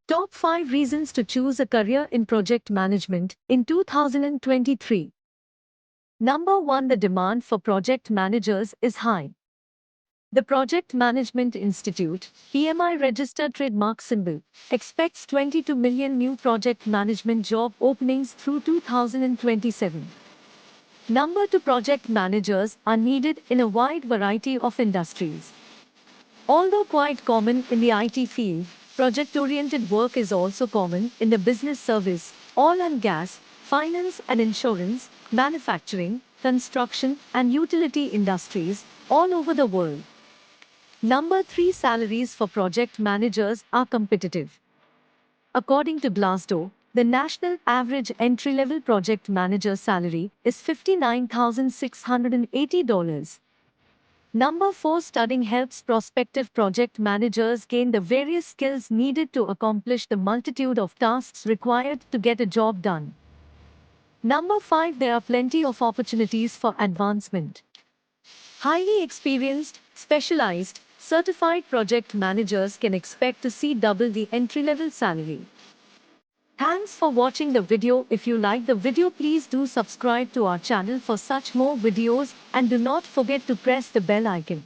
Top 5 reasons to choose a career in project management in 2023. Number 1. The demand for project managers is high. The Project Management Institute, PMI registered trademark symbol, expects 22 million new project management job openings through 2027. Number 2. Project managers are needed in a wide variety of industries. Although quite common in the IT field, project-oriented work is also common in the business service, oil and gas, finance and insurance, manufacturing, construction and utility industries all over the world. Number 3. Salaries for project managers are competitive. According to Glassdoor, the national average entry-level project manager salary is $59,680. Number 4. Studying helps prospective project managers gain the various skills needed to accomplish the multitude of tasks required to get a job done. Number 5. There are plenty of opportunities for advancement. Highly experienced, specialized, certified project managers can expect to see double the entry-level salary. Thanks for watching the video. If you like the video, please do subscribe to our channel for such more videos and do not forget to press the bell icon.